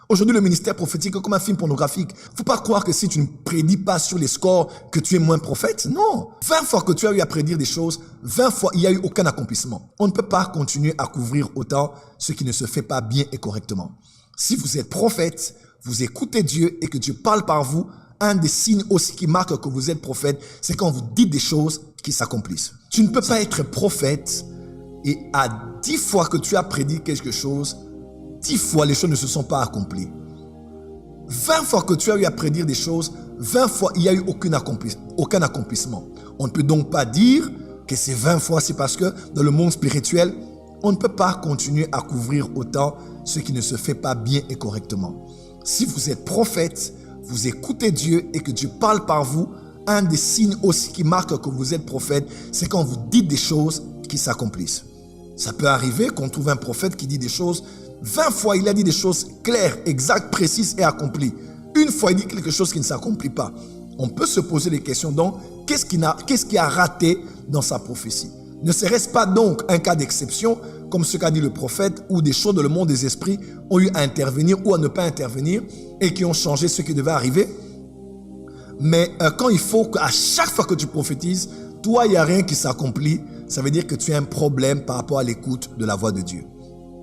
Aujourd'hui, le ministère prophétique est comme un film pornographique. Faut pas croire que si tu ne prédis pas sur les scores, que tu es moins prophète. Non. 20 fois que tu as eu à prédire des choses, 20 fois, il n'y a eu aucun accomplissement. On ne peut pas continuer à couvrir autant ce qui ne se fait pas bien et correctement. Si vous êtes prophète, vous écoutez Dieu et que Dieu parle par vous, un des signes aussi qui marque que vous êtes prophète, c'est quand vous dites des choses qui s'accomplissent. Tu ne peux pas être prophète et à 10 fois que tu as prédit quelque chose, 10 fois les choses ne se sont pas accomplies. 20 fois que tu as eu à prédire des choses, 20 fois il n'y a eu aucun accomplissement. On ne peut donc pas dire que ces 20 fois, c'est parce que dans le monde spirituel, on ne peut pas continuer à couvrir autant ce qui ne se fait pas bien et correctement. Si vous êtes prophète, vous écoutez Dieu et que Dieu parle par vous, un des signes aussi qui marque que vous êtes prophète, c'est quand vous dites des choses qui s'accomplissent. Ça peut arriver qu'on trouve un prophète qui dit des choses, 20 fois il a dit des choses claires, exactes, précises et accomplies. Une fois il dit quelque chose qui ne s'accomplit pas. On peut se poser des questions donc, qu'est-ce qui a raté dans sa prophétie? Ne serait-ce pas donc un cas d'exception, comme ce qu'a dit le prophète, où des choses dans le monde des esprits ont eu à intervenir ou à ne pas intervenir et qui ont changé ce qui devait arriver? Mais quand il faut qu'à chaque fois que tu prophétises, toi, il n'y a rien qui s'accomplit, ça veut dire que tu as un problème par rapport à l'écoute de la voix de Dieu.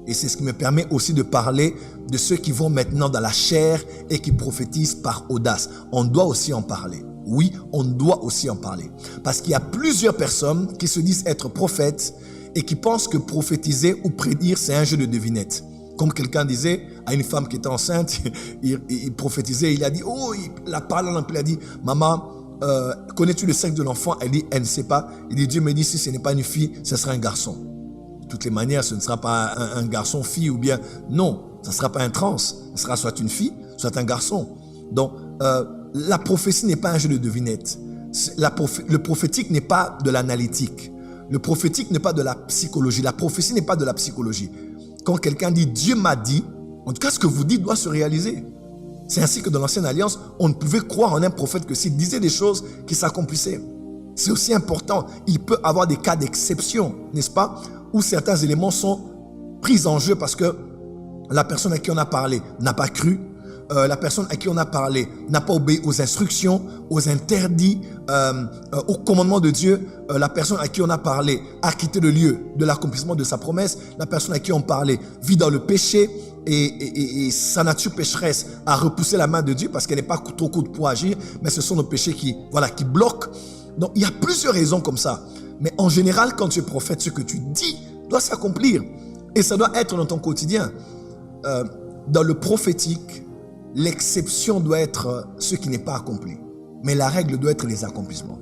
Et c'est ce qui me permet aussi de parler de ceux qui vont maintenant dans la chair et qui prophétisent par audace. On doit aussi en parler. Oui, on doit aussi en parler. Parce qu'il y a plusieurs personnes qui se disent être prophètes et qui pensent que prophétiser ou prédire, c'est un jeu de devinette. Comme quelqu'un disait à une femme qui était enceinte, il prophétisait, il a dit, oh, la parole, il a dit, maman, connais-tu le sexe de l'enfant? Elle dit, elle ne sait pas. Il dit, Dieu me dit, si ce n'est pas une fille, ce sera un garçon. De toutes les manières, ce ne sera pas un garçon-fille ou bien, non, ce ne sera pas un trans. Ce sera soit une fille, soit un garçon. Donc, la prophétie n'est pas un jeu de devinette. Le prophétique n'est pas de l'analytique. Le prophétique n'est pas de la psychologie. La prophétie n'est pas de la psychologie. Quand quelqu'un dit « Dieu m'a dit », en tout cas, ce que vous dites doit se réaliser. C'est ainsi que dans l'Ancienne Alliance, on ne pouvait croire en un prophète que s'il disait des choses qui s'accomplissaient. C'est aussi important. Il peut y avoir des cas d'exception, n'est-ce pas, où certains éléments sont pris en jeu parce que la personne à qui on a parlé n'a pas cru, la personne à qui on a parlé n'a pas obéi aux instructions, aux interdits, au commandement de Dieu. La personne à qui on a parlé a quitté le lieu de l'accomplissement de sa promesse. La personne à qui on parlait vit dans le péché et sa nature pécheresse a repoussé la main de Dieu parce qu'elle n'est pas trop courte pour agir, mais ce sont nos péchés qui bloquent. Donc, il y a plusieurs raisons comme ça. Mais en général, quand tu es prophète, ce que tu dis doit s'accomplir. Et ça doit être dans ton quotidien. Dans le prophétique, l'exception doit être ce qui n'est pas accompli. Mais la règle doit être les accomplissements.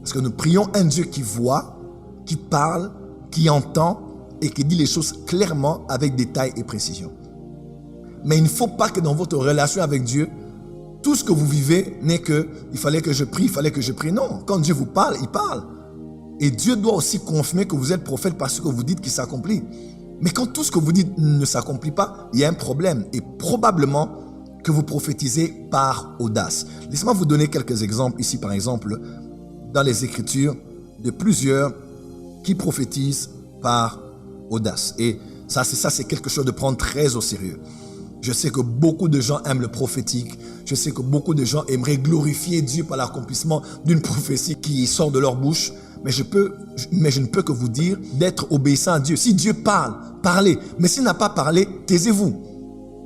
Parce que nous prions un Dieu qui voit, qui parle, qui entend et qui dit les choses clairement avec détail et précision. Mais il ne faut pas que dans votre relation avec Dieu, tout ce que vous vivez n'est que il fallait que je prie, il fallait que je prie. Non, quand Dieu vous parle, il parle. Et Dieu doit aussi confirmer que vous êtes prophète parce que vous dites qu'il s'accomplit. Mais quand tout ce que vous dites ne s'accomplit pas, il y a un problème. Et probablement que vous prophétisez par audace. Laissez-moi vous donner quelques exemples ici, par exemple, dans les Écritures, de plusieurs qui prophétisent par audace. Et ça, c'est quelque chose de prendre très au sérieux. Je sais que beaucoup de gens aiment le prophétique. Je sais que beaucoup de gens aimeraient glorifier Dieu par l'accomplissement d'une prophétie qui sort de leur bouche. Mais je ne peux que vous dire d'être obéissant à Dieu. Si Dieu parle, parlez. Mais s'il n'a pas parlé, taisez-vous.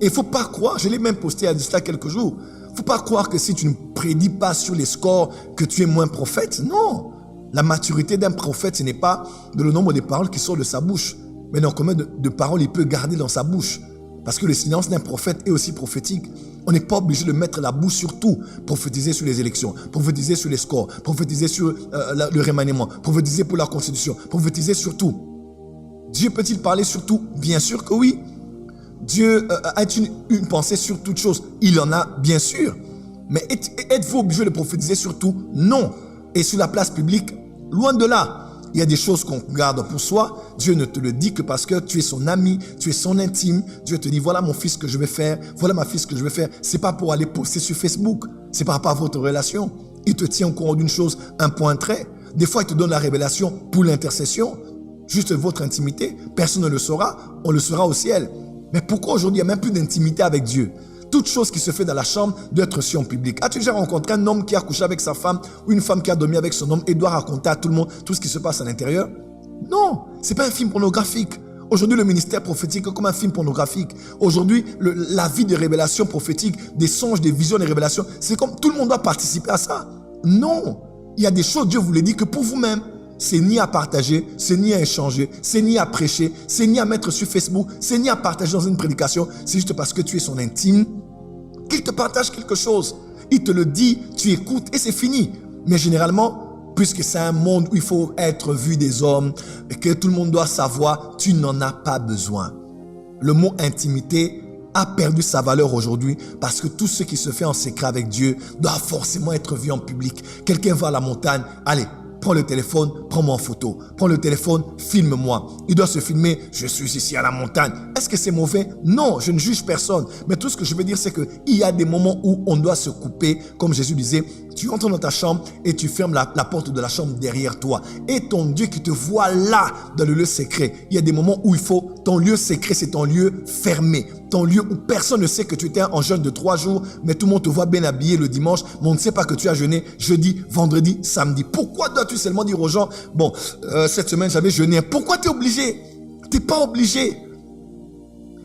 Et il ne faut pas croire, je l'ai même posté à cela quelques jours, il ne faut pas croire que si tu ne prédis pas sur les scores, que tu es moins prophète. Non. La maturité d'un prophète, ce n'est pas de le nombre de paroles qui sortent de sa bouche, mais dans combien de paroles il peut garder dans sa bouche. Parce que le silence d'un prophète est aussi prophétique. On n'est pas obligé de mettre la bouche sur tout. Prophétiser sur les élections, prophétiser sur les scores, prophétiser sur le remaniement, prophétiser pour la constitution, prophétiser sur tout. Dieu peut-il parler sur tout? Bien sûr que oui. Dieu a une pensée sur toute chose. Il en a, bien sûr. Mais êtes-vous obligé de prophétiser sur tout? Non. Et sur la place publique, loin de là. Il y a des choses qu'on garde pour soi. Dieu ne te le dit que parce que tu es son ami, tu es son intime. Dieu te dit, voilà mon fils que je vais faire, voilà ma fille que je vais faire. C'est pas pour aller poster sur Facebook. C'est par rapport à votre relation. Il te tient au courant d'une chose, un point trait. Des fois, il te donne la révélation pour l'intercession. Juste votre intimité. Personne ne le saura. On le saura au ciel. Mais pourquoi aujourd'hui, il n'y a même plus d'intimité avec Dieu? Toute chose qui se fait dans la chambre doit être reçue en public. As-tu déjà rencontré un homme qui a couché avec sa femme ou une femme qui a dormi avec son homme et doit raconter à tout le monde tout ce qui se passe à l'intérieur? Non, ce n'est pas un film pornographique. Aujourd'hui, le ministère prophétique est comme un film pornographique. Aujourd'hui, la vie de révélation prophétique, des songes, des visions, des révélations, c'est comme tout le monde doit participer à ça. Non, il y a des choses, Dieu vous les dit que pour vous-même. C'est ni à partager, c'est ni à échanger, c'est ni à prêcher, c'est ni à mettre sur Facebook, c'est ni à partager dans une prédication. C'est juste parce que tu es son intime qu'il te partage quelque chose. Il te le dit, tu écoutes et c'est fini. Mais généralement, puisque c'est un monde où il faut être vu des hommes et que tout le monde doit savoir, tu n'en as pas besoin. Le mot intimité a perdu sa valeur aujourd'hui parce que tout ce qui se fait en secret avec Dieu doit forcément être vu en public. Quelqu'un va à la montagne, allez, prends le téléphone, prends-moi en photo. Prends le téléphone, filme-moi. Il doit se filmer, je suis ici à la montagne. Est-ce que c'est mauvais? Non, je ne juge personne. Mais tout ce que je veux dire, c'est qu'il y a des moments où on doit se couper. Comme Jésus disait, tu entres dans ta chambre et tu fermes la porte de la chambre derrière toi. Et ton Dieu qui te voit là, dans le lieu secret. Il y a des moments où il faut, ton lieu secret, c'est ton lieu fermé. Ton lieu où personne ne sait que tu étais en jeûne de 3 jours, mais tout le monde te voit bien habillé le dimanche, mais on ne sait pas que tu as jeûné jeudi, vendredi, samedi. Pourquoi dois-tu seulement dire aux gens, bon, cette semaine j'avais jeûné. Pourquoi tu es obligé? Tu n'es pas obligé.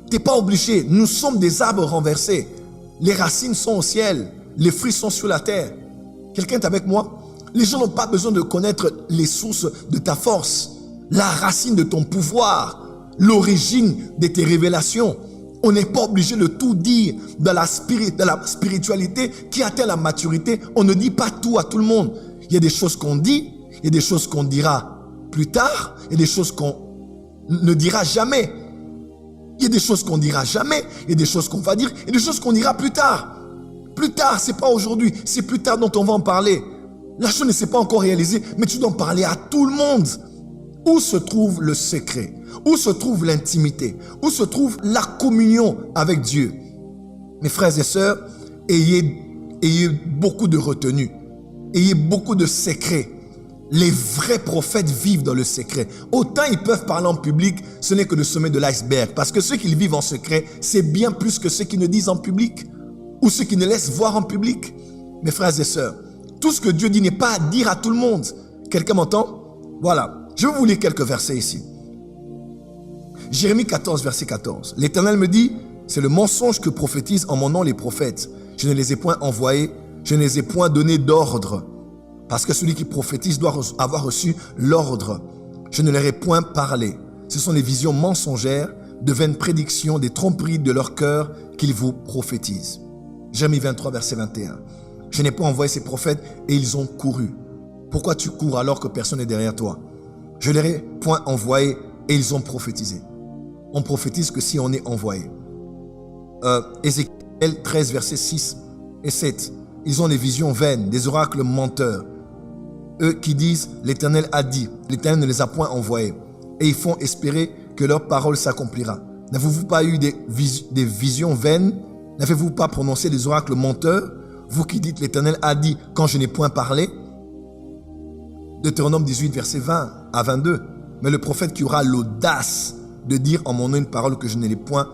Tu n'es pas obligé. Nous sommes des arbres renversés. Les racines sont au ciel. Les fruits sont sur la terre. Quelqu'un est avec moi? Les gens n'ont pas besoin de connaître les sources de ta force, la racine de ton pouvoir, l'origine de tes révélations. On n'est pas obligé de tout dire dans la spiritualité qui atteint la maturité. On ne dit pas tout à tout le monde. Il y a des choses qu'on dit, il y a des choses qu'on dira plus tard, il y a des choses qu'on ne dira jamais. Il y a des choses qu'on dira jamais, il y a des choses qu'on va dire, il y a des choses qu'on dira plus tard. Plus tard, c'est pas aujourd'hui, c'est plus tard dont on va en parler. La chose ne s'est pas encore réalisée, mais tu dois en parler à tout le monde. Où se trouve le secret? Où se trouve l'intimité? Où se trouve la communion avec Dieu? Mes frères et sœurs, ayez beaucoup de retenue. Ayez beaucoup de secrets. Les vrais prophètes vivent dans le secret. Autant ils peuvent parler en public, ce n'est que le sommet de l'iceberg. Parce que ceux qui vivent en secret, c'est bien plus que ceux qui ne disent en public ou ceux qui ne laissent voir en public. Mes frères et sœurs, tout ce que Dieu dit n'est pas à dire à tout le monde. Quelqu'un m'entend? Voilà. Je vais vous lire quelques versets ici. Jérémie 14, verset 14. L'Éternel me dit, c'est le mensonge que prophétisent en mon nom les prophètes. Je ne les ai point envoyés, je ne les ai point donné d'ordre. Parce que celui qui prophétise doit avoir reçu l'ordre. Je ne leur ai point parlé. Ce sont des visions mensongères, de vaines prédictions, des tromperies de leur cœur qu'ils vous prophétisent. Jérémie 23, verset 21. Je n'ai pas envoyé ces prophètes et ils ont couru. Pourquoi tu cours alors que personne n'est derrière toi? Je ne leur ai point envoyé et ils ont prophétisé. On prophétise que si on est envoyé. Ézéchiel 13, versets 6 et 7. Ils ont des visions vaines, des oracles menteurs. Eux qui disent, l'Éternel a dit, l'Éternel ne les a point envoyés. Et ils font espérer que leur parole s'accomplira. N'avez-vous pas eu des visions vaines? N'avez-vous pas prononcé des oracles menteurs? Vous qui dites, l'Éternel a dit, quand je n'ai point parlé. Deutéronome 18, verset 20 à 22. Mais le prophète qui aura l'audace de dire en mon nom une parole que je ne l'ai point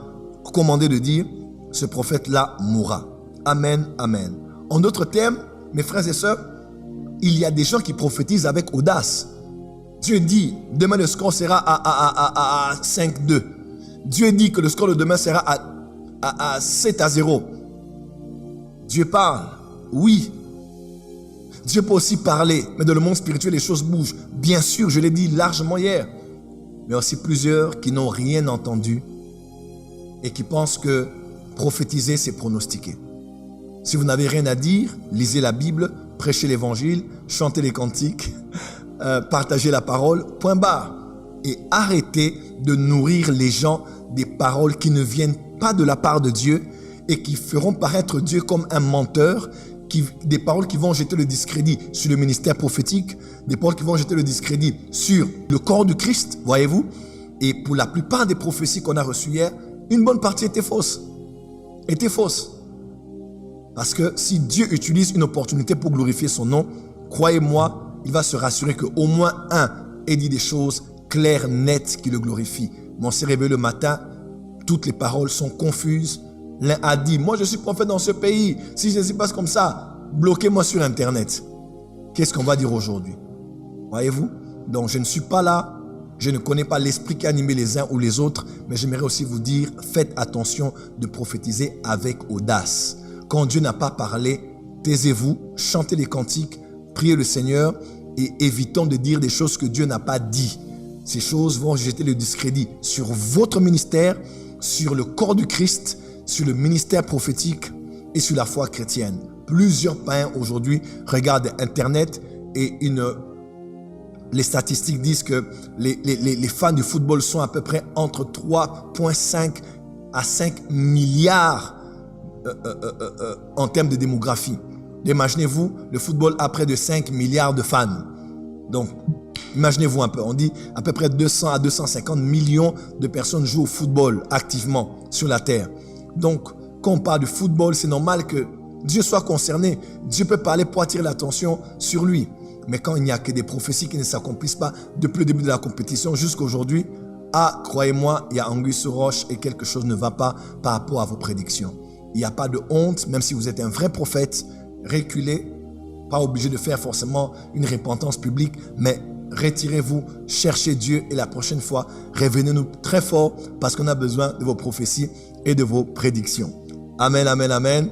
commandé de dire, ce prophète-là mourra. Amen, amen. En d'autres termes, mes frères et sœurs, il y a des gens qui prophétisent avec audace. Dieu dit, demain le score sera à 5-2. Dieu dit que le score de demain sera à 7-0. Dieu parle, oui. Dieu peut aussi parler, mais dans le monde spirituel, les choses bougent. Bien sûr, je l'ai dit largement hier. Mais aussi plusieurs qui n'ont rien entendu et qui pensent que prophétiser, c'est pronostiquer. Si vous n'avez rien à dire, lisez la Bible, prêchez l'évangile, chantez les cantiques, partagez la parole, point barre. Et arrêtez de nourrir les gens des paroles qui ne viennent pas de la part de Dieu et qui feront paraître Dieu comme un menteur, des paroles qui vont jeter le discrédit sur le ministère prophétique, des paroles qui vont jeter le discrédit sur le corps du Christ, voyez-vous. Et pour la plupart des prophéties qu'on a reçues hier, une bonne partie était fausse. Était fausse. Parce que si Dieu utilise une opportunité pour glorifier son nom, croyez-moi, il va se rassurer qu'au moins un ait dit des choses claires, nettes, qui le glorifient. Mais on s'est réveillé le matin, toutes les paroles sont confuses. L'un a dit, moi je suis prophète dans ce pays. Si Jésus passe comme ça, bloquez-moi sur Internet. Qu'est-ce qu'on va dire aujourd'hui? Voyez-vous? Donc je ne suis pas là. Je ne connais pas l'esprit qui anime les uns ou les autres, mais j'aimerais aussi vous dire, faites attention de prophétiser avec audace. Quand Dieu n'a pas parlé, taisez-vous, chantez les cantiques, priez le Seigneur et évitons de dire des choses que Dieu n'a pas dit. Ces choses vont jeter le discrédit sur votre ministère, sur le corps du Christ, sur le ministère prophétique et sur la foi chrétienne. Plusieurs païens aujourd'hui regardent Internet et les statistiques disent que les fans du football sont à peu près entre 3,5 à 5 milliards en termes de démographie. Imaginez-vous, le football a près de 5 milliards de fans. Donc, imaginez-vous un peu, on dit à peu près 200 à 250 millions de personnes jouent au football activement sur la terre. Donc, quand on parle de football, c'est normal que Dieu soit concerné. Dieu peut parler pour attirer l'attention sur lui. Mais quand il n'y a que des prophéties qui ne s'accomplissent pas depuis le début de la compétition jusqu'à aujourd'hui, croyez-moi, il y a anguille sous roche et quelque chose ne va pas par rapport à vos prédictions. Il n'y a pas de honte, même si vous êtes un vrai prophète, reculez, pas obligé de faire forcément une repentance publique, mais retirez-vous, cherchez Dieu et la prochaine fois, revenez-nous très fort parce qu'on a besoin de vos prophéties et de vos prédictions. Amen, amen, amen.